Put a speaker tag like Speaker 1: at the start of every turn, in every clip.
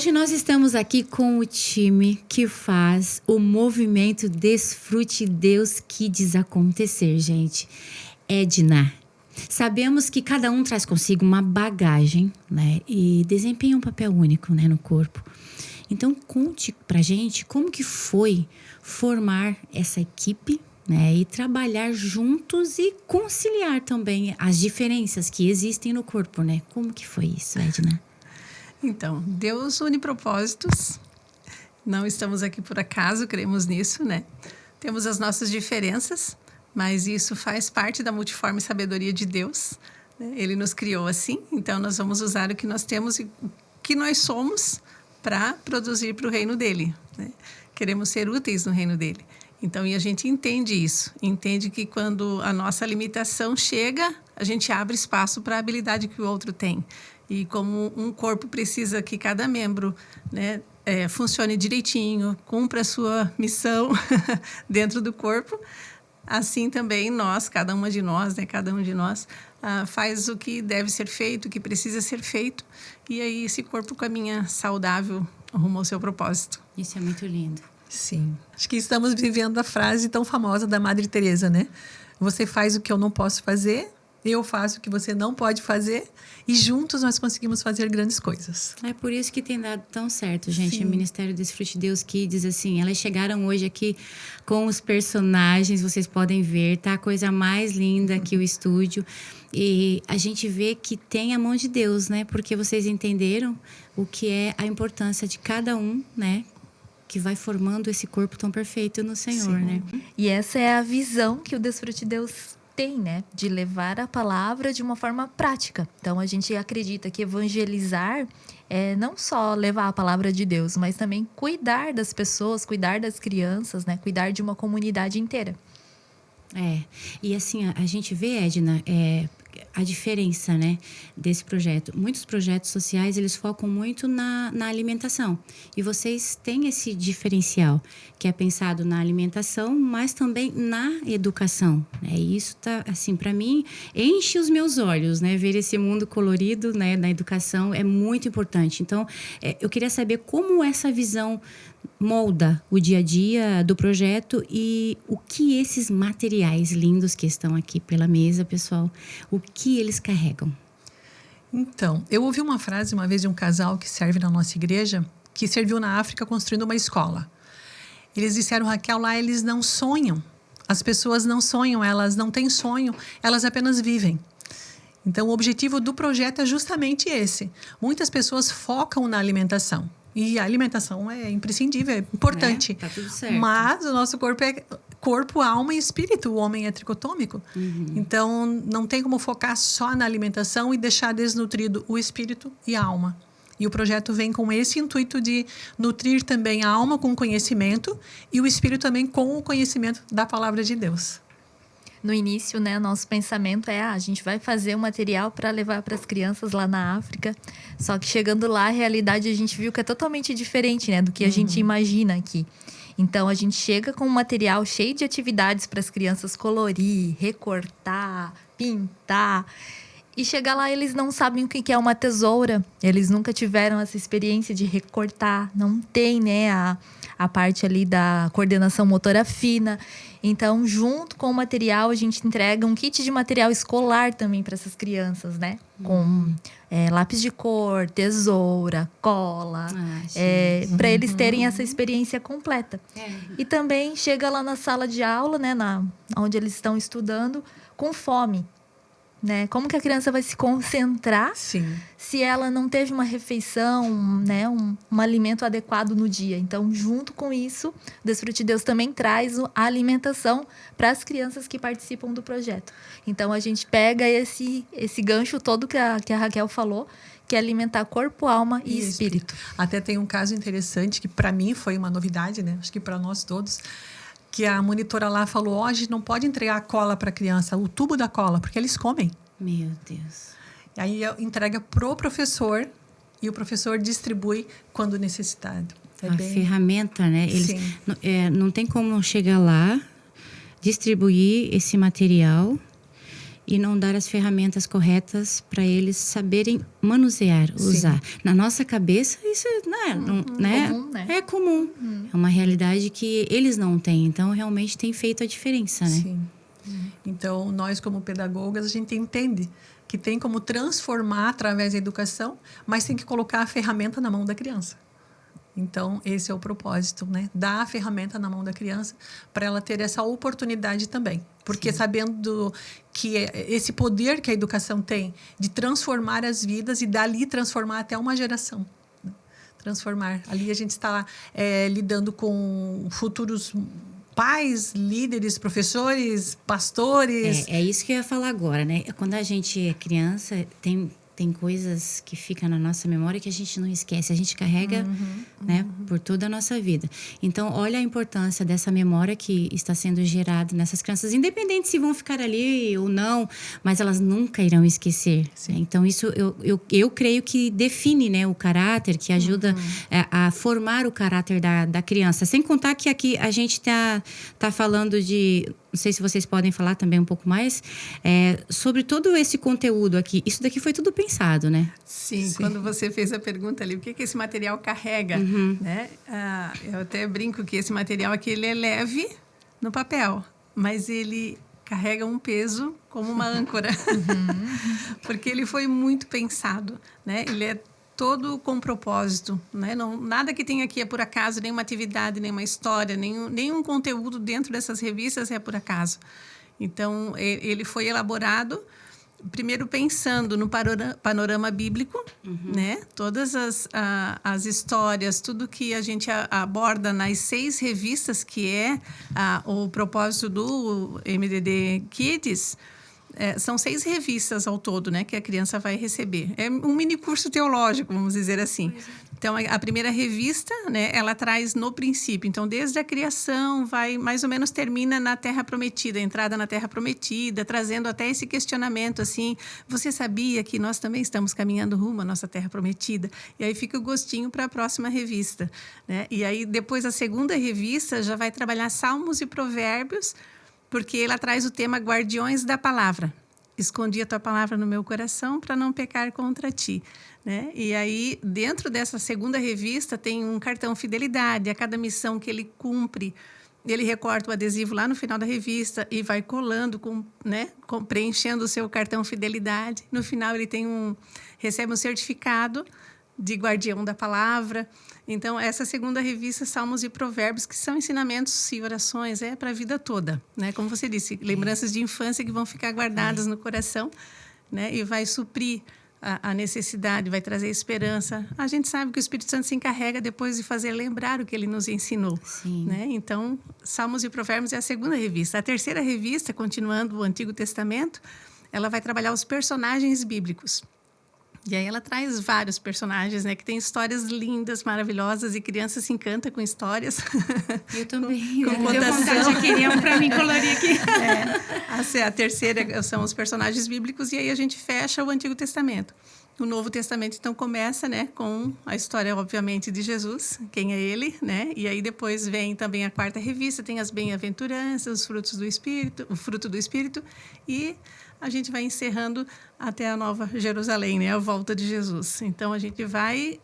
Speaker 1: Hoje nós estamos aqui com o time que faz o movimento Desfrute Deus Kids acontecer, gente. Edna, sabemos que cada um traz consigo uma bagagem, né? E desempenha um papel único, né, no corpo. Então, conte pra gente como que foi formar essa equipe, né? E trabalhar juntos e conciliar também as diferenças que existem no corpo, né? Como que foi isso, Edna?
Speaker 2: Então, Deus une propósitos. Não estamos aqui por acaso, cremos nisso, né? Temos as nossas diferenças, mas isso faz parte da multiforme sabedoria de Deus, né? Ele nos criou assim, então nós vamos usar o que nós temos e o que nós somos para produzir para o reino dele, né? Queremos ser úteis no reino dele. Então, e a gente entende isso. Entende que quando a nossa limitação chega, a gente abre espaço para a habilidade que o outro tem. E como um corpo precisa que cada membro, né, funcione direitinho, cumpra a sua missão dentro do corpo, assim também nós, cada uma de nós, né, cada um de nós, faz o que deve ser feito, o que precisa ser feito. E aí esse corpo caminha saudável rumo ao seu propósito.
Speaker 1: Isso é muito lindo.
Speaker 3: Sim. Acho que estamos vivendo a frase tão famosa da Madre Teresa, né? Você faz o que eu não posso fazer, eu faço o que você não pode fazer, e juntos nós conseguimos fazer grandes coisas.
Speaker 1: É por isso que tem dado tão certo, gente.
Speaker 3: Sim.
Speaker 1: O Ministério Desfrute Deus Kids, assim, elas chegaram hoje aqui com os personagens, vocês podem ver, tá? A coisa mais linda aqui o estúdio. E a gente vê que tem a mão de Deus, né? Porque vocês entenderam o que é a importância de cada um, né? Que vai formando esse corpo tão perfeito no Senhor,
Speaker 3: Sim.
Speaker 1: né?
Speaker 4: E essa é a visão que o Desfrute Deus tem, né? De levar a palavra de uma forma prática. Então, a gente acredita que evangelizar é não só levar a palavra de Deus, mas também cuidar das pessoas, cuidar das crianças, né? Cuidar de uma comunidade inteira.
Speaker 1: E assim, a gente vê, Edna, a diferença, né, desse projeto. Muitos projetos sociais, eles focam muito na alimentação. E vocês têm esse diferencial, que é pensado na alimentação, mas também na educação, né? E isso tá, assim, para mim, enche os meus olhos, né? Ver esse mundo colorido, né, na educação é muito importante. Então, eu queria saber como essa visão molda o dia a dia do projeto e o que esses materiais lindos que estão aqui pela mesa, pessoal, o que eles carregam.
Speaker 3: Então, eu ouvi uma frase uma vez de um casal que serve na nossa igreja, que serviu na África construindo uma escola. Eles disseram, Raquel, lá eles não sonham. As pessoas não sonham, elas não têm sonho, elas apenas vivem. Então, o objetivo do projeto é justamente esse. Muitas pessoas focam na alimentação. E a alimentação é imprescindível, é importante.
Speaker 1: Tá tudo certo.
Speaker 3: Mas o nosso corpo é corpo, alma e espírito. O homem é tricotômico. Então, não tem como focar só na alimentação e deixar desnutrido o espírito e a alma. E o projeto vem com esse intuito de nutrir também a alma com conhecimento e o espírito também com o conhecimento da palavra de Deus.
Speaker 4: No início, né, nosso pensamento é a gente vai fazer o material para levar para as crianças lá na África. Só que chegando lá, a realidade a gente viu que é totalmente diferente, né, do que a gente imagina aqui. Então, a gente chega com um material cheio de atividades para as crianças colorir, recortar, pintar. E chegar lá, eles não sabem o que é uma tesoura. Eles nunca tiveram essa experiência de recortar. Não tem, né, a parte ali da coordenação motora fina. Então, junto com o material, a gente entrega um kit de material escolar também para essas crianças, né? Com lápis de cor, tesoura, cola, para eles terem essa experiência completa. E também chega lá na sala de aula, né? Onde eles estão estudando, com fome. Né? Como que a criança vai se concentrar se ela não teve uma refeição, né? um alimento adequado no dia? Então, junto com isso, o Desfrute Deus também traz a alimentação para as crianças que participam do projeto. Então, a gente pega esse gancho todo que a Raquel falou, que é alimentar corpo, alma e espírito.
Speaker 3: Até tem um caso interessante que para mim foi uma novidade, né? Acho que para nós todos, que a monitora lá falou, hoje não pode entregar a cola para a criança, o tubo da cola, porque eles comem.
Speaker 1: Meu Deus.
Speaker 3: E aí entrega pro professor e o professor distribui quando necessitado.
Speaker 1: Ferramenta, né? Eles, não tem como chegar lá, distribuir esse material e não dar as ferramentas corretas para eles saberem manusear, usar. Na nossa cabeça, isso né?
Speaker 4: Comum, né?
Speaker 1: É comum. É uma realidade que eles não têm. Então, realmente tem feito a diferença, né?
Speaker 3: Sim. Então, nós como pedagogas, a gente entende que tem como transformar através da educação, mas tem que colocar a ferramenta na mão da criança. Então, esse é o propósito, né? Dar a ferramenta na mão da criança para ela ter essa oportunidade também. Porque sabendo que esse poder que a educação tem de transformar as vidas e dali transformar até uma geração. Né? Transformar. Ali a gente está lidando com futuros pais, líderes, professores, pastores.
Speaker 1: É isso que eu ia falar agora, né? Quando a gente é criança, tem coisas que ficam na nossa memória que a gente não esquece, a gente carrega, né, por toda a nossa vida. Então, olha a importância dessa memória que está sendo gerada nessas crianças, independente se vão ficar ali ou não, mas elas nunca irão esquecer. Né? Então, isso eu creio que define, né, o caráter, que ajuda a formar o caráter da criança. Sem contar que aqui a gente tá falando de... Não sei se vocês podem falar também um pouco mais sobre todo esse conteúdo aqui. Isso daqui foi tudo pensado, né?
Speaker 2: Sim. Quando você fez a pergunta ali, o que esse material carrega, né? Eu até brinco que esse material aqui, ele é leve no papel, mas ele carrega um peso como uma âncora, porque ele foi muito pensado, né? Ele é todo com propósito, né? Nada que tem aqui é por acaso, nenhuma atividade, nenhuma história, nenhum conteúdo dentro dessas revistas é por acaso. Então, ele foi elaborado primeiro pensando no panorama bíblico, né? Todas as histórias, tudo que a gente aborda nas 6 revistas, que é o propósito do MDD Kids. São 6 revistas ao todo, né, que a criança vai receber. É um mini curso teológico, vamos dizer assim. Então, a primeira revista, né, ela traz no princípio. Então, desde a criação, vai mais ou menos termina na Terra Prometida, a entrada na Terra Prometida, trazendo até esse questionamento, assim, você sabia que nós também estamos caminhando rumo à nossa Terra Prometida? E aí fica o gostinho para a próxima revista, né? E aí, depois, a segunda revista já vai trabalhar Salmos e Provérbios, porque ela traz o tema Guardiões da Palavra. Escondi a tua palavra no meu coração para não pecar contra ti. Né? E aí, dentro dessa segunda revista, tem um cartão fidelidade. A cada missão que ele cumpre, ele recorta o adesivo lá no final da revista e vai colando, preenchendo o seu cartão fidelidade. No final, ele recebe um certificado de guardião da palavra. Então, essa segunda revista, Salmos e Provérbios, que são ensinamentos e orações, para a vida toda, né? Como você disse, lembranças de infância que vão ficar guardadas no coração, né? E vai suprir a necessidade, vai trazer esperança. A gente sabe que o Espírito Santo se encarrega depois de fazer lembrar o que ele nos ensinou. Né? Então, Salmos e Provérbios é a segunda revista. A terceira revista, continuando o Antigo Testamento, ela vai trabalhar os personagens bíblicos. E aí ela traz vários personagens, né? Que tem histórias lindas, maravilhosas, e criança se encanta com histórias.
Speaker 1: Eu também.
Speaker 2: Com vontade,
Speaker 1: já queria para mim colorir aqui.
Speaker 2: A terceira são os personagens bíblicos, e aí a gente fecha o Antigo Testamento. O Novo Testamento, então, começa, né, com a história, obviamente, de Jesus, quem é ele, né? E aí depois vem também a quarta revista, tem as bem-aventuranças, os frutos do Espírito, o fruto do Espírito, e a gente vai encerrando até a Nova Jerusalém, né? A volta de Jesus. Então, a gente vai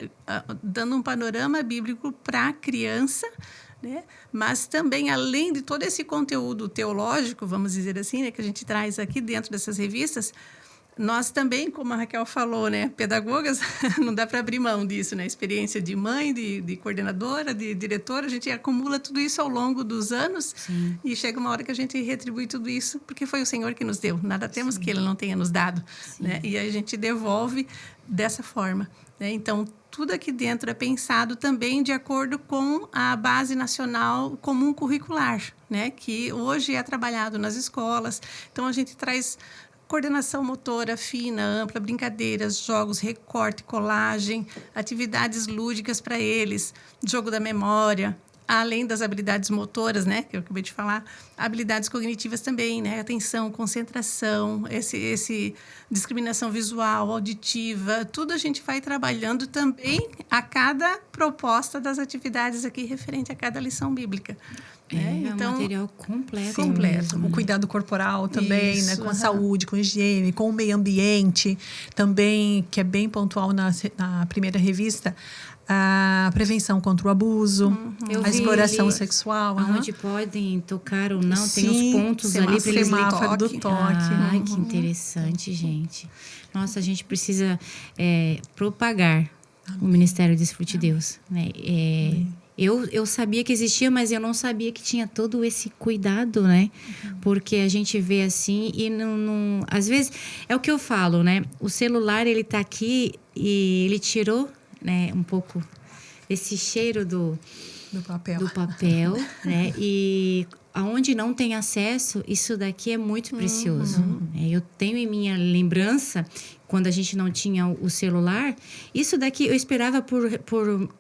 Speaker 2: dando um panorama bíblico para a criança, né? Mas também, além de todo esse conteúdo teológico, vamos dizer assim, né, que a gente traz aqui dentro dessas revistas, nós também, como a Raquel falou, né, pedagogas, não dá para abrir mão disso, né? Experiência de mãe, de coordenadora, de diretora, a gente acumula tudo isso ao longo dos anos.
Speaker 1: Sim.
Speaker 2: E chega uma hora que a gente retribui tudo isso, porque foi o Senhor que nos deu. Nada temos que Ele não tenha nos dado, né? E a gente devolve dessa forma, né? Então, tudo aqui dentro é pensado também de acordo com a Base Nacional Comum Curricular, né? Que hoje é trabalhado nas escolas. Então, a gente traz coordenação motora fina, ampla, brincadeiras, jogos, recorte, colagem, atividades lúdicas para eles, jogo da memória, além das habilidades motoras, né, que eu acabei de falar, habilidades cognitivas também, né, atenção, concentração, esse discriminação visual, auditiva, tudo a gente vai trabalhando também a cada proposta das atividades aqui referente a cada lição bíblica. né?
Speaker 1: É
Speaker 2: Então,
Speaker 1: um material completo.
Speaker 2: completo.
Speaker 1: mesmo.
Speaker 3: O cuidado corporal também, né?
Speaker 2: Isso,
Speaker 3: Com a saúde, com a higiene, com o meio ambiente. Também, que é bem pontual na primeira revista, a prevenção contra o abuso,
Speaker 1: Eu
Speaker 3: a
Speaker 1: vi
Speaker 3: exploração
Speaker 1: ali
Speaker 3: sexual.
Speaker 1: Aonde podem tocar ou não, tem
Speaker 3: Sim,
Speaker 1: os pontos ali para eles...
Speaker 3: semáforo do toque.
Speaker 1: Ai, que interessante, gente. Nossa, a gente precisa propagar o Ministério Desfrute de Deus, né? Eu sabia que existia, mas eu não sabia que tinha todo esse cuidado, né? Porque a gente vê assim e não... Às vezes, é o que eu falo, né? O celular, ele tá aqui e ele tirou, né, um pouco esse cheiro do papel, né? E aonde não tem acesso, isso daqui é muito precioso. Eu tenho em minha lembrança, quando a gente não tinha o celular, isso daqui eu esperava por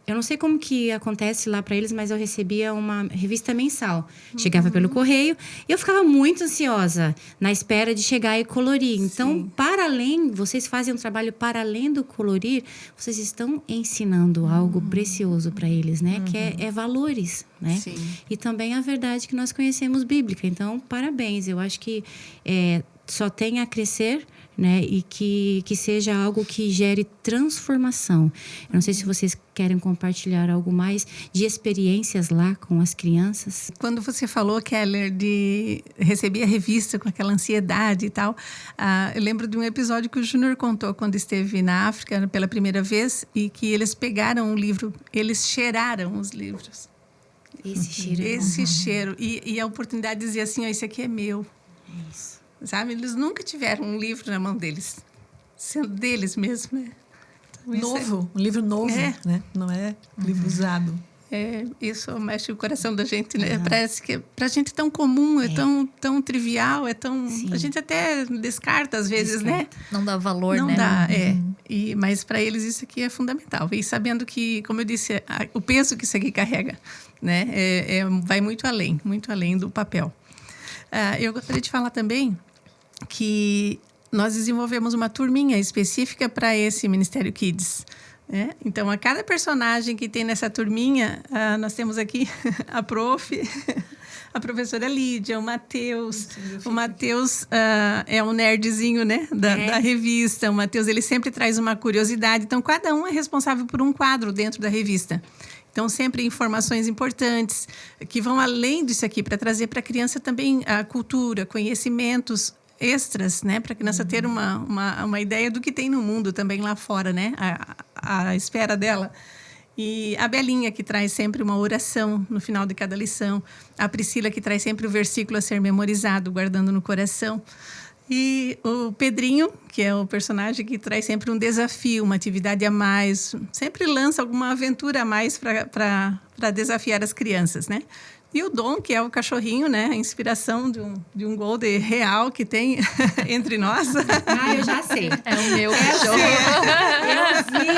Speaker 1: eu não sei como que acontece lá para eles, mas eu recebia uma revista mensal. Chegava pelo correio e eu ficava muito ansiosa na espera de chegar e colorir. Então, para além, vocês fazem um trabalho para além do colorir, vocês estão ensinando algo precioso para eles, né? Que é valores, né?
Speaker 2: Sim.
Speaker 1: E também a verdade que nós conhecemos bíblica. Então, parabéns. Eu acho que só tem a crescer, né? E que seja algo que gere transformação. Eu não sei se vocês querem compartilhar algo mais de experiências lá com as crianças.
Speaker 2: Quando você falou, Keller, de receber a revista com aquela ansiedade e tal, eu lembro de um episódio que o Júnior contou quando esteve na África pela primeira vez e que eles pegaram um livro, eles cheiraram os livros.
Speaker 1: Esse cheiro.
Speaker 2: Esse cheiro. E a oportunidade de dizer assim, esse aqui é meu.
Speaker 1: É isso.
Speaker 2: Sabe? Eles nunca tiveram um livro na mão deles. Sendo deles mesmo, né? Então,
Speaker 3: Novo, um livro novo, né? Não é livro usado.
Speaker 2: Isso mexe com o coração da gente, né? Parece que pra gente é tão comum, é tão trivial, é tão...
Speaker 1: Sim.
Speaker 2: A gente até descarta às vezes, né?
Speaker 4: Não dá valor,
Speaker 2: Não
Speaker 4: né?
Speaker 2: dá, mas para eles isso aqui é fundamental. E sabendo que, como eu disse, o peso que isso aqui carrega, né? Vai muito além do papel. Eu gostaria de falar também que nós desenvolvemos uma turminha específica para esse Ministério Kids. Né? Então, a cada personagem que tem nessa turminha, nós temos aqui a prof, a professora Lídia, o Matheus. O Matheus é um nerdzinho, né, da revista. O Matheus, ele sempre traz uma curiosidade. Então, cada um é responsável por um quadro dentro da revista. Então, sempre informações importantes que vão além disso aqui, para trazer para a criança também a cultura, conhecimentos extras, né? Para a criança ter uma ideia do que tem no mundo também lá fora, né? A espera dela. E a Belinha, que traz sempre uma oração no final de cada lição. A Priscila, que traz sempre o versículo a ser memorizado, guardando no coração. E o Pedrinho, que é o personagem que traz sempre um desafio, uma atividade a mais. Sempre lança alguma aventura a mais para desafiar as crianças, né? E o Dom, que é o cachorrinho, né? A inspiração de um golden real que tem entre nós.
Speaker 1: Eu já sei.
Speaker 4: É o meu cachorro.
Speaker 1: Eu vi.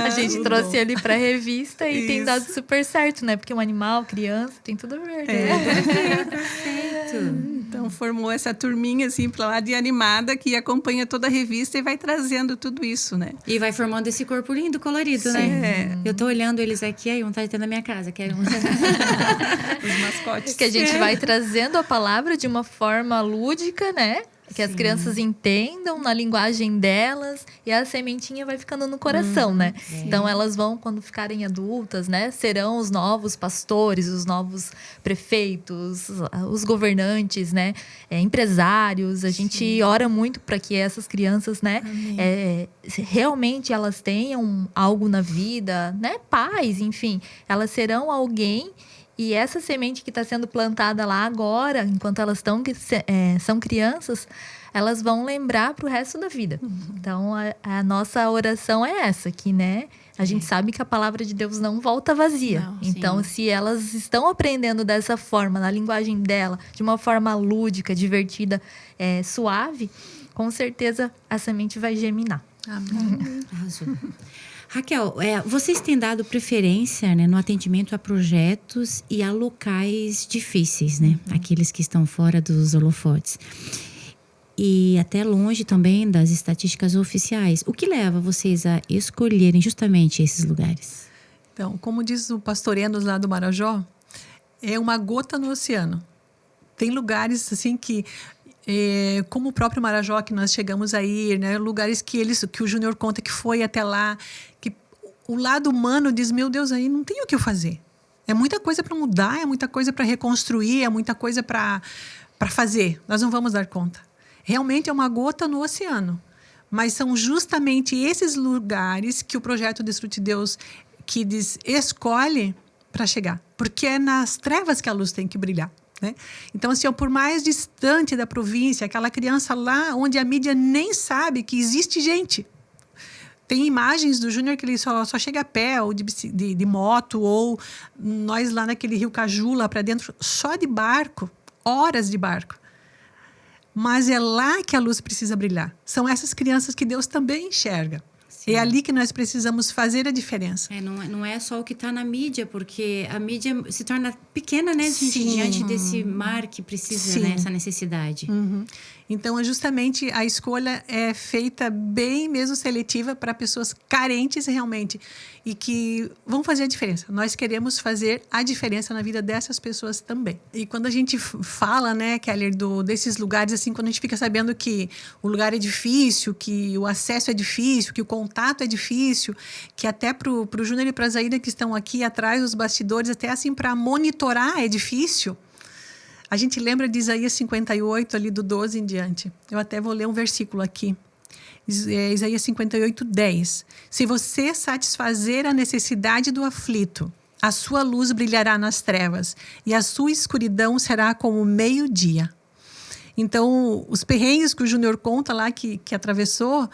Speaker 4: A gente trouxe ele pra revista e tem dado super certo, né? Porque um animal, criança, tem tudo a ver, né?
Speaker 1: Perfeito.
Speaker 2: Então, formou essa turminha, assim, pra lá de animada, que acompanha toda a revista e vai trazendo tudo isso, né?
Speaker 1: E vai formando esse corpo lindo, colorido, né? Eu tô olhando eles aqui, aí vontade de ter na minha casa. Quero
Speaker 2: Os mascotes.
Speaker 4: Que a gente vai trazendo a palavra de uma forma lúdica, né? Que as crianças entendam na linguagem delas e a sementinha vai ficando no coração, né? Então, elas vão, quando ficarem adultas, né? Serão os novos pastores, os novos prefeitos, os governantes, né? Empresários. A gente ora muito para que essas crianças, né? Realmente elas tenham algo na vida, né? Paz, enfim. Elas serão alguém... E essa semente que está sendo plantada lá agora, enquanto elas são crianças, elas vão lembrar para o resto da vida. Então, a nossa oração é essa, que, né? A gente sabe que a palavra de Deus não volta vazia.
Speaker 2: Não,
Speaker 4: então, se elas estão aprendendo dessa forma, na linguagem dela, de uma forma lúdica, divertida, suave, com certeza a semente vai germinar.
Speaker 3: Amém.
Speaker 1: Arrasou. Raquel, vocês têm dado preferência, né, no atendimento a projetos e a locais difíceis, né? Aqueles que estão fora dos holofotes. E até longe também das estatísticas oficiais. O que leva vocês a escolherem justamente esses lugares?
Speaker 3: Então, como diz o pastor Enos lá do Marajó, é uma gota no oceano. Tem lugares assim que, como o próprio Marajó, que nós chegamos a ir, né? Lugares que o Júnior conta que foi até lá, que o lado humano diz, meu Deus, aí não tem o que eu fazer. É muita coisa para mudar, é muita coisa para reconstruir, é muita coisa para fazer. Nós não vamos dar conta. Realmente é uma gota no oceano. Mas são justamente esses lugares que o projeto Desfrute Deus que diz, escolhe para chegar. Porque é nas trevas que a luz tem que brilhar. Né? Então, assim, por mais distante da província, aquela criança lá onde a mídia nem sabe que existe gente. Tem imagens do Júnior que ele só chega a pé, ou de moto, ou nós lá naquele rio Caju, lá para dentro, só de barco, horas de barco. Mas é lá que a luz precisa brilhar. São essas crianças que Deus também enxerga. Sim. É ali que nós precisamos fazer a diferença.
Speaker 1: Não é só o que está na mídia, porque a mídia se torna pequena, né, gente, diante desse mar que precisa, né, essa necessidade.
Speaker 3: Uhum. Então, justamente, a escolha é feita bem mesmo seletiva para pessoas carentes realmente e que vão fazer a diferença. Nós queremos fazer a diferença na vida dessas pessoas também. E quando a gente fala, né, Keller, desses lugares, assim, quando a gente fica sabendo que o lugar é difícil, que o acesso é difícil, que o contato é difícil, que até para o Júnior e para a Zaida que estão aqui atrás dos bastidores, até assim para monitorar é difícil. A gente lembra de Isaías 58, ali do 12 em diante. Eu até vou ler um versículo aqui. Isaías 58, 10. Se você satisfazer a necessidade do aflito, a sua luz brilhará nas trevas e a sua escuridão será como o meio-dia. Então, os perrengues que o Júnior conta lá, que atravessou,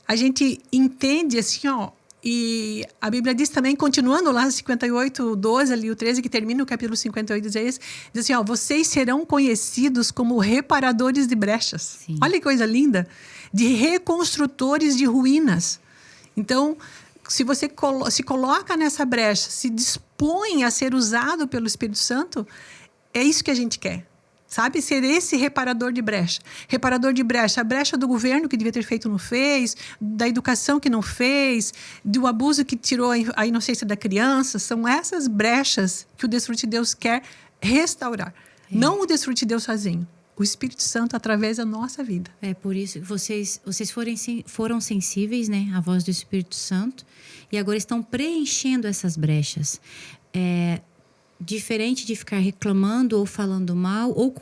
Speaker 3: a gente entende assim, ó. E a Bíblia diz também, continuando lá, 58, 12, ali o 13, que termina o capítulo 58 de Isaías, diz assim, ó, vocês serão conhecidos como reparadores de brechas. Sim. Olha que coisa linda! De reconstrutores de ruínas. Então, se você se coloca nessa brecha, se dispõe a ser usado pelo Espírito Santo, é isso que a gente quer. Sabe? Ser esse reparador de brecha. Reparador de brecha. A brecha do governo que devia ter feito não fez, da educação que não fez, do abuso que tirou a inocência da criança. São essas brechas que o Desfrute Deus quer restaurar. Não o Desfrute Deus sozinho. O Espírito Santo através da nossa vida.
Speaker 1: É por isso que vocês foram sensíveis, né, à voz do Espírito Santo e agora estão preenchendo essas brechas. Diferente de ficar reclamando ou falando mal ou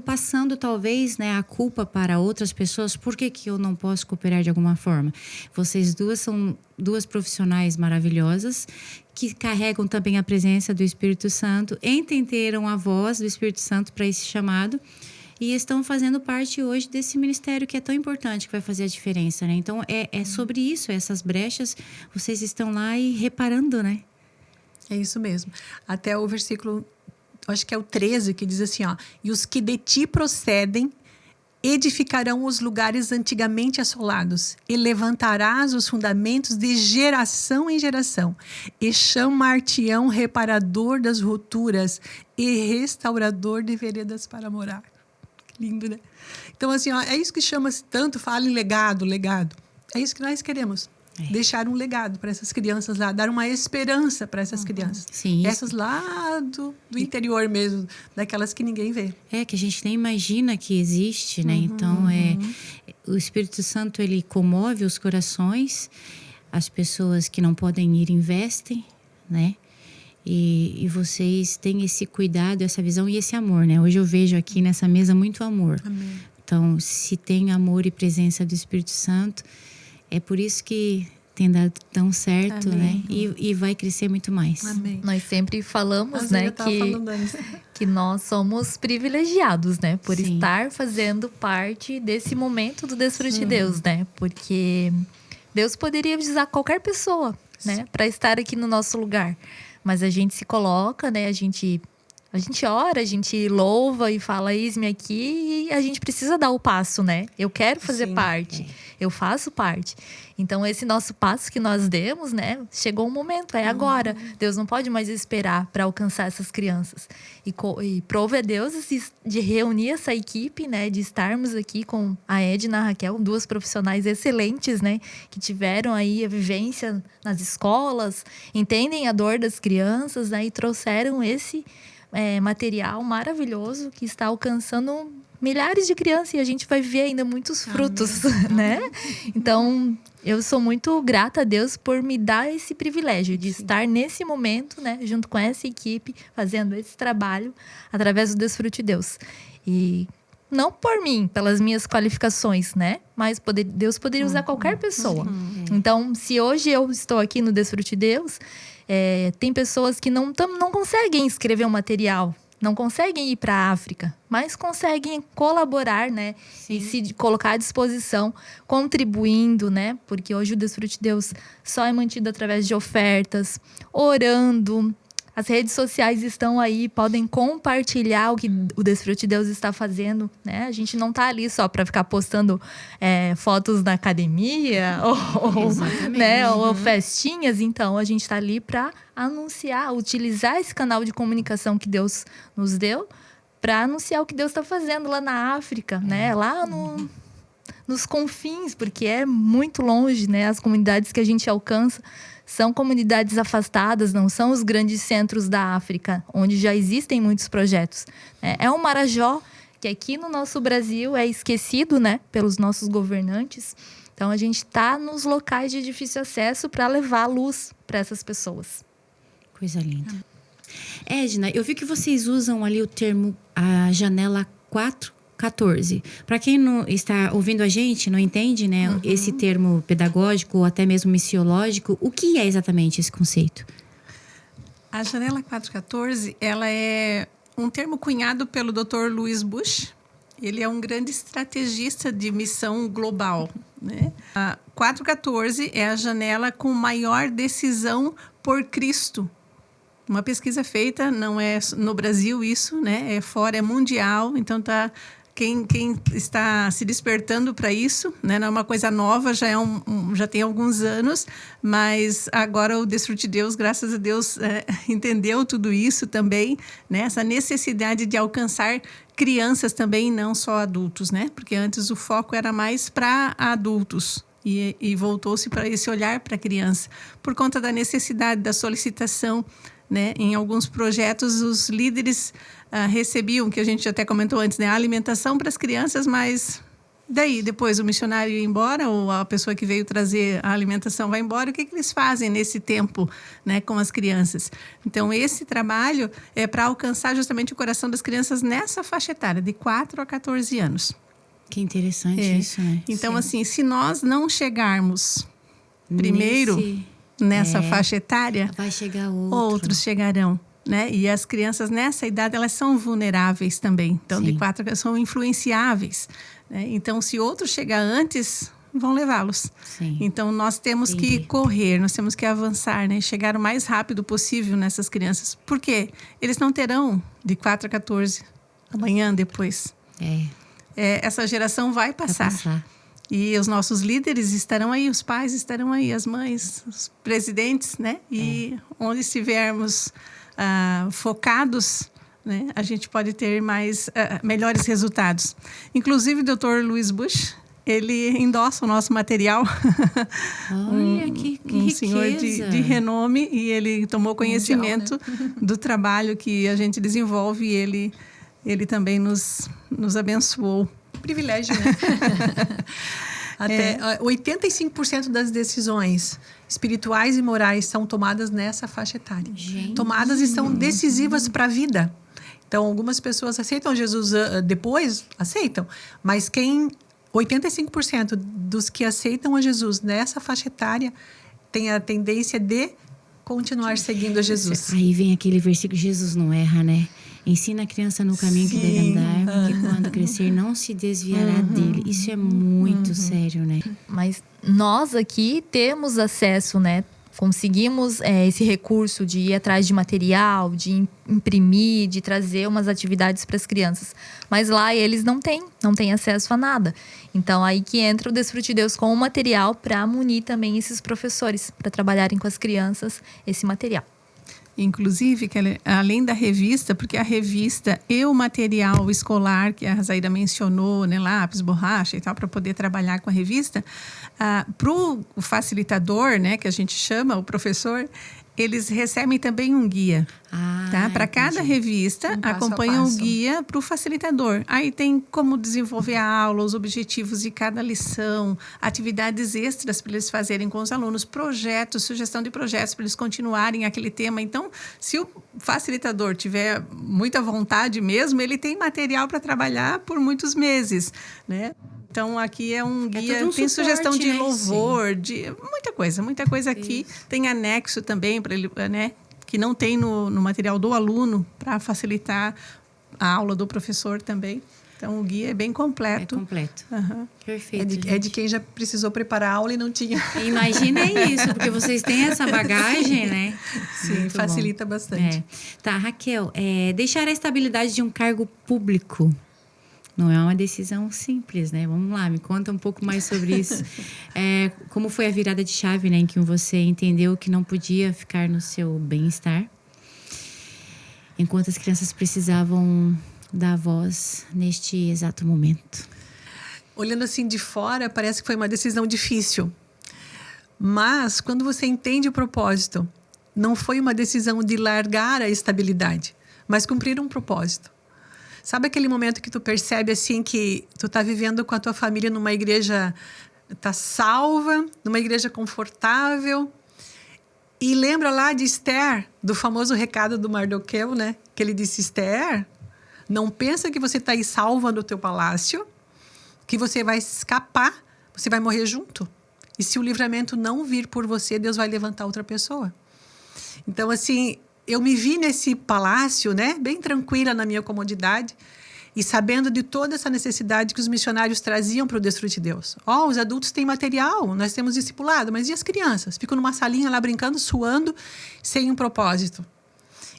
Speaker 1: passando talvez, né, a culpa para outras pessoas. Por que eu não posso cooperar de alguma forma? Vocês duas são duas profissionais maravilhosas que carregam também a presença do Espírito Santo, entenderam a voz do Espírito Santo para esse chamado e estão fazendo parte hoje desse ministério que é tão importante, que vai fazer a diferença, né? Então, é sobre isso, essas brechas, vocês estão lá e reparando, né?
Speaker 3: É isso mesmo. Até o versículo, acho que é o 13, que diz assim, ó, e os que de ti procedem edificarão os lugares antigamente assolados e levantarás os fundamentos de geração em geração e chamar-te-ão reparador das rupturas e restaurador de veredas para morar. Que lindo, né? Então, assim, ó, é isso que chama-se tanto, fala em legado. É isso que nós queremos. Deixar um legado para essas crianças lá, dar uma esperança para essas crianças.
Speaker 1: Sim,
Speaker 3: essas lá do interior mesmo, daquelas que ninguém vê.
Speaker 1: Que a gente nem imagina que existe, né? Então, o Espírito Santo, ele comove os corações, as pessoas que não podem ir investem, né? E vocês têm esse cuidado, essa visão e esse amor, né? Hoje eu vejo aqui nessa mesa muito amor.
Speaker 3: Amém.
Speaker 1: Então, se tem amor e presença do Espírito Santo, é por isso que tem dado tão certo,
Speaker 4: Amém.
Speaker 1: né? E vai crescer muito mais.
Speaker 3: Amém.
Speaker 4: Nós sempre falamos, né, que nós somos privilegiados, né? Por
Speaker 1: Sim.
Speaker 4: estar fazendo parte desse momento do Desfrute Deus, né? Porque Deus poderia usar qualquer pessoa, né? Para estar aqui no nosso lugar. Mas a gente se coloca, né? A gente ora, a gente louva e fala, eis-me aqui, e a gente precisa dar o passo, né? Eu quero fazer parte, eu faço parte. Então, esse nosso passo que nós demos, né? Chegou um momento, é agora. Deus não pode mais esperar para alcançar essas crianças. E prove a Deus de reunir essa equipe, né? De estarmos aqui com a Edna e a Raquel, duas profissionais excelentes, né? Que tiveram aí a vivência nas escolas, entendem a dor das crianças, né? E trouxeram esse material maravilhoso que está alcançando milhares de crianças e a gente vai ver ainda muitos frutos, né? Então, eu sou muito grata a Deus por me dar esse privilégio de estar nesse momento, né, junto com essa equipe, fazendo esse trabalho através do Desfrute Deus. E não por mim, pelas minhas qualificações, né? Mas Deus poderia usar qualquer pessoa. Então, se hoje eu estou aqui no Desfrute Deus, tem pessoas que não conseguem escrever um material, não conseguem ir para a África, mas conseguem colaborar, né? Sim. E se colocar à disposição, contribuindo, né? Porque hoje o Desfrute Deus só é mantido através de ofertas, orando. As redes sociais estão aí, podem compartilhar o que o Desfrute Deus está fazendo, né? A gente não está ali só para ficar postando fotos na academia ou festinhas. Então, a gente está ali para anunciar, utilizar esse canal de comunicação que Deus nos deu para anunciar o que Deus está fazendo lá na África, né? Lá nos confins, porque é muito longe, né? As comunidades que a gente alcança são comunidades afastadas, não são os grandes centros da África, onde já existem muitos projetos. É um Marajó que aqui no nosso Brasil é esquecido, né, pelos nossos governantes. Então, a gente está nos locais de difícil acesso para levar luz para essas pessoas.
Speaker 1: Coisa linda. Edna, eu vi que vocês usam ali o termo a janela 414. Para quem não está ouvindo a gente, não entende, né, esse termo pedagógico ou até mesmo missiológico, o que é exatamente esse conceito?
Speaker 2: A janela 414, ela é um termo cunhado pelo Dr. Louis Bush. Ele é um grande estrategista de missão global, né? A 414 é a janela com maior decisão por Cristo. Uma pesquisa feita, não é no Brasil isso, né? É fora, é mundial. Então, quem está se despertando para isso, né? Não é uma coisa nova, já tem alguns anos, mas agora o Desfrute Deus, graças a Deus, entendeu tudo isso também, né? Essa necessidade de alcançar crianças também, não só adultos, né? Porque antes o foco era mais para adultos. E voltou-se para esse olhar para a criança, por conta da necessidade, da solicitação, né? Em alguns projetos, os líderes recebiam, que a gente até comentou antes, né? A alimentação para as crianças, mas daí, depois o missionário ia embora, ou a pessoa que veio trazer a alimentação vai embora, o que eles fazem nesse tempo, né, com as crianças? Então, esse trabalho é para alcançar justamente o coração das crianças nessa faixa etária, de 4 a 14 anos.
Speaker 1: Que interessante isso, né?
Speaker 2: Então, assim, se nós não chegarmos primeiro nessa faixa etária,
Speaker 1: vai chegar
Speaker 2: outros chegarão, né? E as crianças nessa idade, elas são vulneráveis também. Então, de 4 são influenciáveis, né? Então, se outros chegar antes, vão levá-los.
Speaker 1: Sim.
Speaker 2: Então, nós temos que correr, nós temos que avançar, né? Chegar o mais rápido possível nessas crianças. Por quê? Eles não terão de 4 a 14 amanhã, depois. Essa geração vai passar. E os nossos líderes estarão aí, os pais estarão aí, as mães, os presidentes, né? E onde estivermos focados, né? A gente pode ter melhores resultados. Inclusive, o Dr. Louis Bush, ele endossa o nosso material.
Speaker 1: Olha, que
Speaker 2: um senhor de renome, e ele tomou conhecimento mundial, né? Do trabalho que a gente desenvolve, e ele também nos abençoou.
Speaker 3: Privilégio, né? Até 85% das decisões espirituais e morais são tomadas nessa faixa etária.
Speaker 1: Gente.
Speaker 3: Tomadas e são decisivas para a vida. Então, algumas pessoas aceitam Jesus depois, aceitam. Mas 85% dos que aceitam a Jesus nessa faixa etária tem a tendência de continuar seguindo a Jesus.
Speaker 1: Aí vem aquele versículo, Jesus não erra, né? Ensina a criança no caminho que deve andar, porque quando crescer não se desviará dele. Isso é muito sério, né?
Speaker 4: Mas nós aqui temos acesso, né? Conseguimos esse recurso de ir atrás de material, de imprimir, de trazer umas atividades para as crianças. Mas lá eles não têm acesso a nada. Então, aí que entra o Desfrute Deus com o material para munir também esses professores, para trabalharem com as crianças esse material.
Speaker 2: Inclusive, além da revista, porque a revista e o material escolar, que a Zaira mencionou, né, lápis, borracha e tal, para poder trabalhar com a revista, para o facilitador, né, que a gente chama, o professor, eles recebem também um guia. Tá? Para cada revista,
Speaker 3: Um passo a
Speaker 2: acompanha o
Speaker 3: passo.
Speaker 2: guia para o facilitador. Aí tem como desenvolver a aula, os objetivos de cada lição, atividades extras para eles fazerem com os alunos, projetos, sugestão de projetos para eles continuarem aquele tema. Então, se o facilitador tiver muita vontade mesmo, ele tem material para trabalhar por muitos meses, né? Então, aqui é um guia,
Speaker 1: todo um
Speaker 2: tem
Speaker 1: suporte,
Speaker 2: sugestão de
Speaker 1: né?
Speaker 2: louvor, de muita coisa aqui.
Speaker 1: Isso.
Speaker 2: Tem anexo também para ele, né? Que não tem no material do aluno, para facilitar a aula do professor também. Então, o guia é bem
Speaker 1: É
Speaker 2: completo.
Speaker 1: completo.
Speaker 2: Aham.
Speaker 1: Perfeito.
Speaker 3: É de quem já precisou preparar a aula e não tinha.
Speaker 1: Imagina isso, porque vocês têm essa bagagem, né?
Speaker 3: Sim,
Speaker 1: Muito
Speaker 3: facilita
Speaker 1: bom.
Speaker 3: bastante.
Speaker 1: É. Tá, Raquel, deixar a estabilidade de um cargo público não é uma decisão simples, né? Vamos lá, me conta um pouco mais sobre isso. Como foi a virada de chave, né? Em que você entendeu que não podia ficar no seu bem-estar, enquanto as crianças precisavam da voz neste exato momento.
Speaker 3: Olhando assim de fora, parece que foi uma decisão difícil. Mas, quando você entende o propósito, não foi uma decisão de largar a estabilidade, mas cumprir um propósito. Sabe aquele momento que tu percebe assim que tu tá vivendo com a tua família numa igreja, tá salva, numa igreja confortável, e lembra lá de Esther, do famoso recado do Mardoqueu, né? Que ele disse: Esther, não pensa que você está aí salva no teu palácio, que você vai escapar, você vai morrer junto. E se o livramento não vir por você, Deus vai levantar outra pessoa. Então, assim, eu me vi nesse palácio, né, bem tranquila na minha comodidade, e sabendo de toda essa necessidade que os missionários traziam para o Destrui de Deus. Os adultos têm material, nós temos discipulado, mas e as crianças? Ficam numa salinha lá brincando, suando, sem um propósito.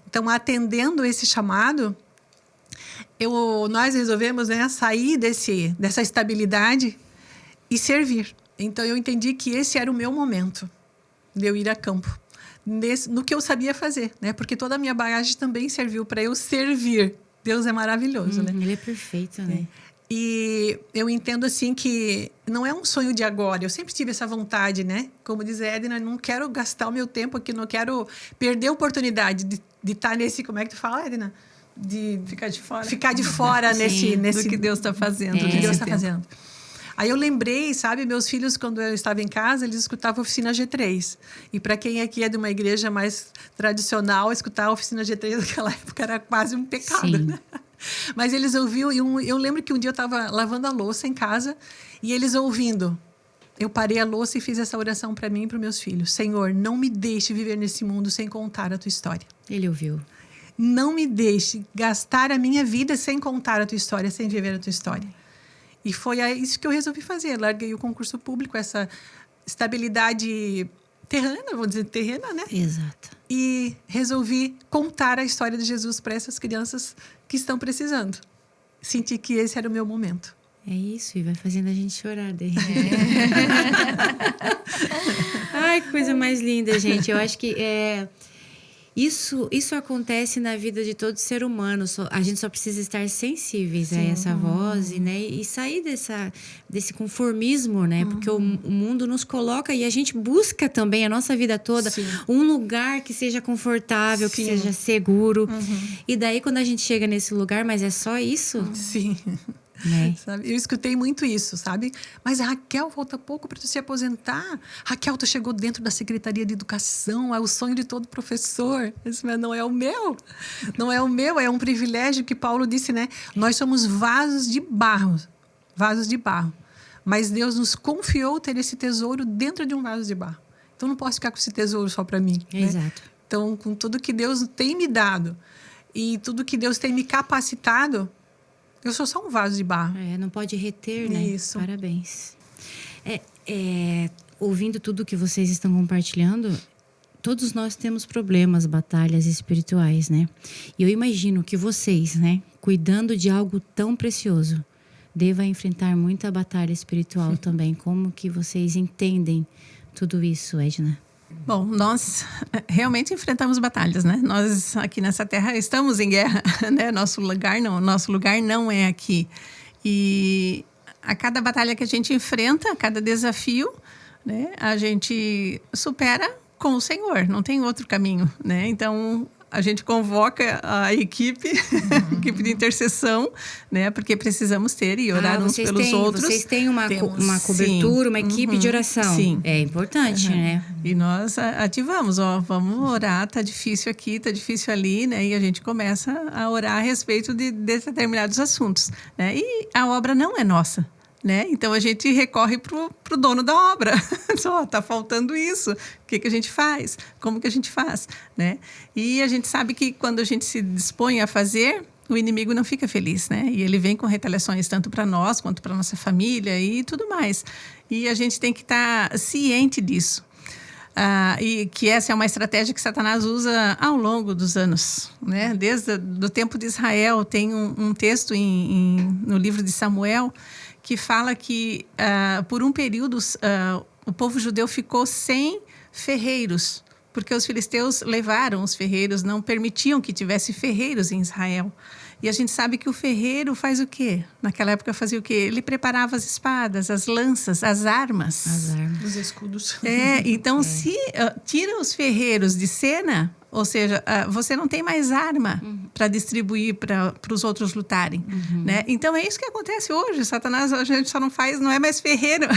Speaker 3: Então, atendendo esse chamado, nós resolvemos, né, sair dessa estabilidade e servir. Então, eu entendi que esse era o meu momento de eu ir a campo. No que eu sabia fazer, né? Porque toda a minha bagagem também serviu para eu servir. Deus é maravilhoso, né?
Speaker 1: Ele é perfeito, né?
Speaker 3: E eu entendo, assim, que não é um sonho de agora. Eu sempre tive essa vontade, né? Como diz a Edna, não quero gastar o meu tempo aqui, não quero perder a oportunidade de estar nesse... Como é que tu fala, Edna? De
Speaker 2: Ficar de fora.
Speaker 3: Ficar de fora nesse
Speaker 2: Do que Deus está fazendo.
Speaker 3: do que Deus está fazendo. Aí eu lembrei, sabe, meus filhos, quando eu estava em casa, eles escutavam a Oficina G3. E para quem aqui é de uma igreja mais tradicional, escutar a Oficina G3 naquela época era quase um pecado,
Speaker 1: Sim.
Speaker 3: né? Mas eles ouviam, e eu lembro que um dia eu estava lavando a louça em casa, e eles ouvindo. Eu parei a louça e fiz essa oração para mim e para os meus filhos. Senhor, não me deixe viver nesse mundo sem contar a tua história.
Speaker 1: Ele ouviu.
Speaker 3: Não me deixe gastar a minha vida sem contar a tua história, sem viver a tua história. E foi isso que eu resolvi fazer. Larguei o concurso público, essa estabilidade terrena, vou dizer terrena, né?
Speaker 1: Exato.
Speaker 3: E resolvi contar a história de Jesus para essas crianças que estão precisando. Senti que esse era o meu momento.
Speaker 1: É isso, e vai fazendo a gente chorar daí. Ai, que coisa mais linda, gente. Eu acho que isso acontece na vida de todo ser humano. A gente só precisa estar sensíveis a essa voz, né? E sair desse conformismo, né? Porque o mundo nos coloca e a gente busca também a nossa vida toda um lugar que seja confortável, que seja seguro. E daí, quando a gente chega nesse lugar, mas é só isso?
Speaker 3: Sim.
Speaker 1: Né?
Speaker 3: Sabe? Eu escutei muito isso, sabe? Mas Raquel, falta pouco para tu se aposentar. Raquel, tu chegou dentro da Secretaria de Educação, é o sonho de todo professor. Isso não é o meu. Não é o meu, é um privilégio que Paulo disse, né? Nós somos vasos de barro. Vasos de barro. Mas Deus nos confiou ter esse tesouro dentro de um vaso de barro. Então, não posso ficar com esse tesouro só para mim. Né?
Speaker 1: Exato.
Speaker 3: Então, com tudo que Deus tem me dado e tudo que Deus tem me capacitado, eu sou só um vaso de barro.
Speaker 1: Não pode reter, né?
Speaker 3: Isso.
Speaker 1: Parabéns. Ouvindo tudo que vocês estão compartilhando, todos nós temos problemas, batalhas espirituais, né? E eu imagino que vocês, né, cuidando de algo tão precioso, devam enfrentar muita batalha espiritual também. Como que vocês entendem tudo isso, Edna?
Speaker 2: Bom, nós realmente enfrentamos batalhas, né? Nós aqui nessa terra estamos em guerra, né? Nosso lugar não é aqui. E a cada batalha que a gente enfrenta, a cada desafio, né? A gente supera com o Senhor, não tem outro caminho, né? Então, a gente convoca a equipe, equipe de intercessão, né? Porque precisamos ter e orar uns pelos outros.
Speaker 1: Vocês têm uma cobertura,
Speaker 2: sim,
Speaker 1: uma equipe de oração.
Speaker 2: Sim.
Speaker 1: É importante, né?
Speaker 2: E nós ativamos, vamos orar, tá difícil aqui, tá difícil ali, né? E a gente começa a orar a respeito de determinados assuntos, né? E a obra não é nossa, né? Então a gente recorre pro dono da obra. Só tá faltando isso. O que a gente faz? Como que a gente faz, né? E a gente sabe que quando a gente se dispõe a fazer, o inimigo não fica feliz, né? E ele vem com retaliações tanto para nós quanto para nossa família e tudo mais. E a gente tem que estar ciente disso. E que essa é uma estratégia que Satanás usa ao longo dos anos, né? Desde o tempo de Israel, tem um texto no livro de Samuel que fala que por um período o povo judeu ficou sem ferreiros, porque os filisteus levaram os ferreiros, não permitiam que tivesse ferreiros em Israel. E a gente sabe que o ferreiro faz o quê? Naquela época fazia o quê? Ele preparava as espadas, as lanças, as armas.
Speaker 3: Os escudos.
Speaker 2: Então, se tira os ferreiros de cena, ou seja, você não tem mais arma para distribuir para os outros lutarem, né? Então, é isso que acontece hoje. Satanás, a gente só não é mais ferreiro,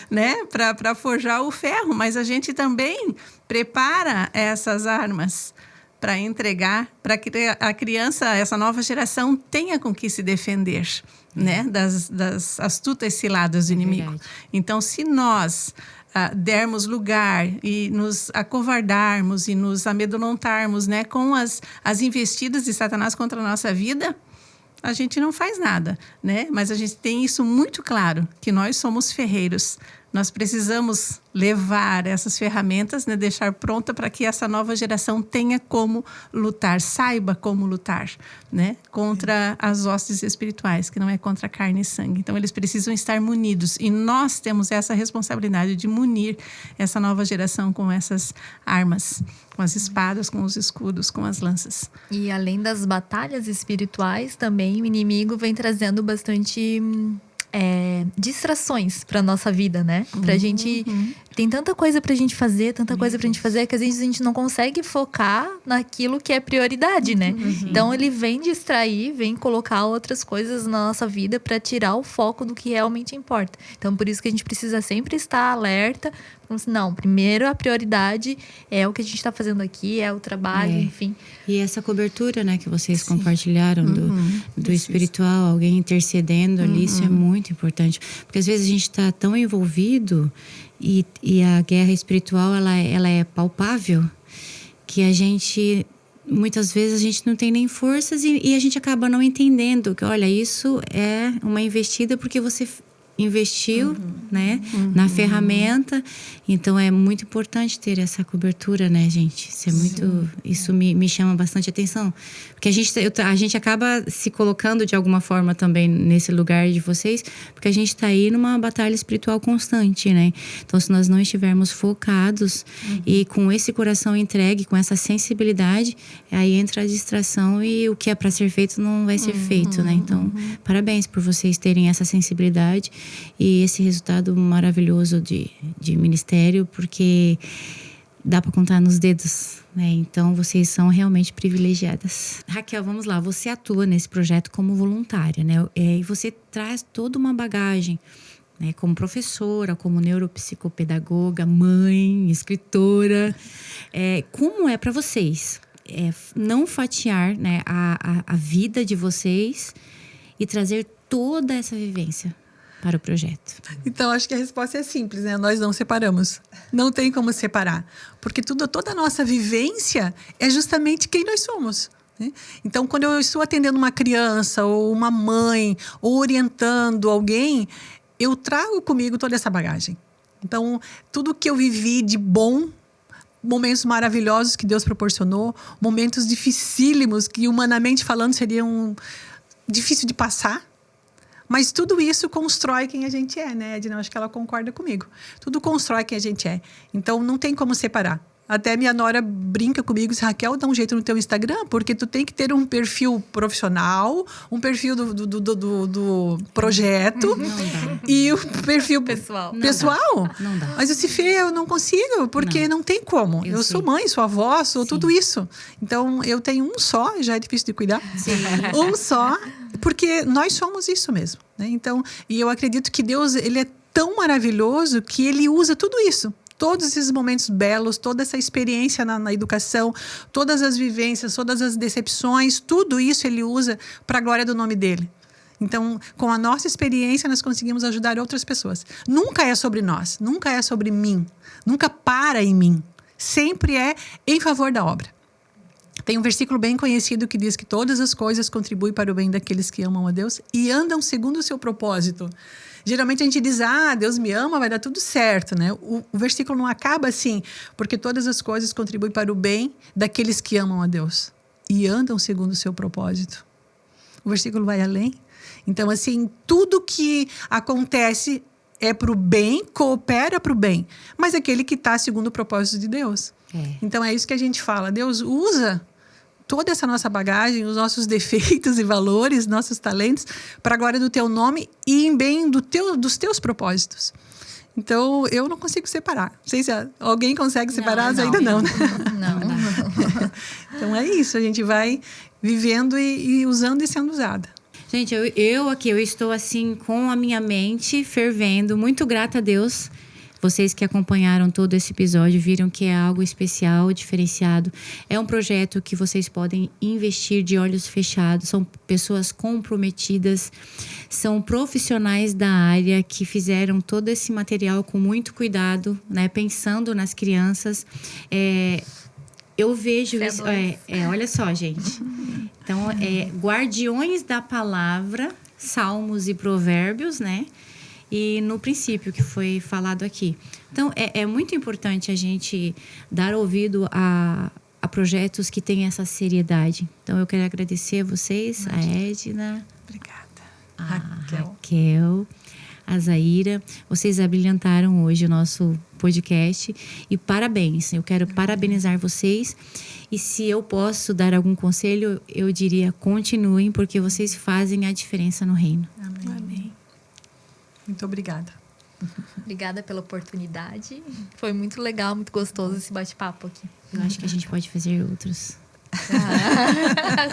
Speaker 2: né? Para forjar o ferro, mas a gente também prepara essas armas para entregar, para que a criança, essa nova geração, tenha com que se defender, né? Das astutas ciladas do inimigo.
Speaker 1: Verdade.
Speaker 2: Então, se nós dermos lugar e nos acovardarmos e nos amedrontarmos, né, com as investidas de Satanás contra a nossa vida, a gente não faz nada, né? Mas a gente tem isso muito claro, que nós somos ferreiros. Nós precisamos levar essas ferramentas, né, deixar pronta para que essa nova geração tenha como lutar, saiba como lutar, né, contra as hostes espirituais, que não é contra carne e sangue. Então, eles precisam estar munidos. E nós temos essa responsabilidade de munir essa nova geração com essas armas, com as espadas, com os escudos, com as lanças.
Speaker 4: E além das batalhas espirituais, também o inimigo vem trazendo bastante distrações para nossa vida, né? Pra gente... Tem tanta coisa pra gente fazer, que às vezes a gente não consegue focar naquilo que é prioridade, né? Então, ele vem distrair, vem colocar outras coisas na nossa vida para tirar o foco do que realmente importa. Então, por isso que a gente precisa sempre estar alerta. Não, primeiro a prioridade é o que a gente está fazendo aqui, é o trabalho, enfim.
Speaker 1: E essa cobertura, né, que vocês compartilharam do espiritual, alguém intercedendo ali, isso é muito importante. Porque às vezes a gente está tão envolvido e a guerra espiritual, ela é palpável, que a gente... Muitas vezes a gente não tem nem forças e a gente acaba não entendendo que, olha, isso é uma investida porque você investiu, né, na ferramenta. Então, é muito importante ter essa cobertura, né, gente? Isso é muito... Isso me chama bastante atenção. Porque a gente acaba se colocando de alguma forma também nesse lugar de vocês, porque a gente está aí numa batalha espiritual constante, né? Então, se nós não estivermos focados e com esse coração entregue, com essa sensibilidade, aí entra a distração e o que é para ser feito não vai ser feito, né? Então, parabéns por vocês terem essa sensibilidade e esse resultado maravilhoso de ministério, porque dá para contar nos dedos, né? Então, vocês são realmente privilegiadas. Raquel, vamos lá. Você atua nesse projeto como voluntária, né? E você traz toda uma bagagem, né? Como professora, como neuropsicopedagoga, mãe, escritora. Como é para vocês não fatiar, né, a vida de vocês e trazer toda essa vivência para o projeto?
Speaker 3: Então, acho que a resposta é simples, né? Nós não separamos. Não tem como separar. Porque toda a nossa vivência é justamente quem nós somos, né? Então, quando eu estou atendendo uma criança, ou uma mãe, ou orientando alguém, eu trago comigo toda essa bagagem. Então, tudo que eu vivi de bom, momentos maravilhosos que Deus proporcionou, momentos dificílimos que, humanamente falando, seriam difíceis de passar. Mas tudo isso constrói quem a gente é, né, Edna? Acho que ela concorda comigo. Tudo constrói quem a gente é. Então, não tem como separar. Até minha nora brinca comigo e diz, Raquel, dá um jeito no teu Instagram, porque tu tem que ter um perfil profissional, um perfil do projeto e o perfil
Speaker 4: Pessoal.
Speaker 3: pessoal.
Speaker 1: Não dá.
Speaker 3: Mas eu disse, Fê, eu não consigo, porque não tem como. Eu sou mãe, sou avó, sou tudo isso. Então, eu tenho um só, já é difícil de cuidar.
Speaker 1: Sim.
Speaker 3: Um só, porque nós somos isso mesmo, né? Então, e eu acredito que Deus, ele é tão maravilhoso que ele usa tudo isso. Todos esses momentos belos, toda essa experiência na educação, todas as vivências, todas as decepções, tudo isso ele usa para a glória do nome dele. Então, com a nossa experiência, nós conseguimos ajudar outras pessoas. Nunca é sobre nós, nunca é sobre mim, nunca para em mim. Sempre é em favor da obra. Tem um versículo bem conhecido que diz que todas as coisas contribuem para o bem daqueles que amam a Deus e andam segundo o seu propósito. Geralmente a gente diz, Deus me ama, vai dar tudo certo, né? O versículo não acaba assim, porque todas as coisas contribuem para o bem daqueles que amam a Deus e andam segundo o seu propósito. O versículo vai além. Então, assim, tudo que acontece é para o bem, coopera para o bem, mas aquele que está segundo o propósito de Deus. Então, é isso que a gente fala. Deus usa toda essa nossa bagagem, os nossos defeitos e valores, nossos talentos, para a glória do teu nome e em bem dos teus propósitos. Então, eu não consigo separar. Não sei se alguém consegue separar, mas ainda não.
Speaker 4: Não.
Speaker 3: Então, é isso. A gente vai vivendo e usando e sendo usada.
Speaker 1: Gente, eu estou assim com a minha mente fervendo, muito grata a Deus. Vocês que acompanharam todo esse episódio viram que é algo especial, diferenciado. É um projeto que vocês podem investir de olhos fechados. São pessoas comprometidas, são profissionais da área que fizeram todo esse material com muito cuidado, né? Pensando nas crianças. Eu vejo isso. Olha só, gente. Então, guardiões da palavra, Salmos e Provérbios, né? E no princípio que foi falado aqui. Então, é muito importante a gente dar ouvido a projetos que têm essa seriedade. Então, eu quero agradecer a vocês, a Edna.
Speaker 3: Obrigada.
Speaker 1: A Raquel, a Zaira. Vocês abrilhantaram hoje o nosso podcast. E parabéns. Eu quero parabenizar vocês. E se eu posso dar algum conselho, eu diria, continuem, porque vocês fazem a diferença no reino.
Speaker 3: Amém. Muito obrigada.
Speaker 4: Obrigada pela oportunidade. Foi muito legal, muito gostoso esse bate-papo aqui.
Speaker 1: Eu acho que a gente pode fazer outros.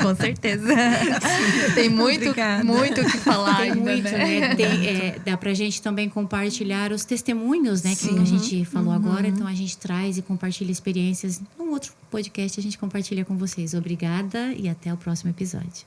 Speaker 4: Com certeza. Tem muito o que falar
Speaker 1: Tem
Speaker 4: ainda,
Speaker 1: muito,
Speaker 4: né?
Speaker 1: Dá pra gente também compartilhar os testemunhos, né? Que a gente falou agora. Então, a gente traz e compartilha experiências. Num outro podcast, a gente compartilha com vocês. Obrigada e até o próximo episódio.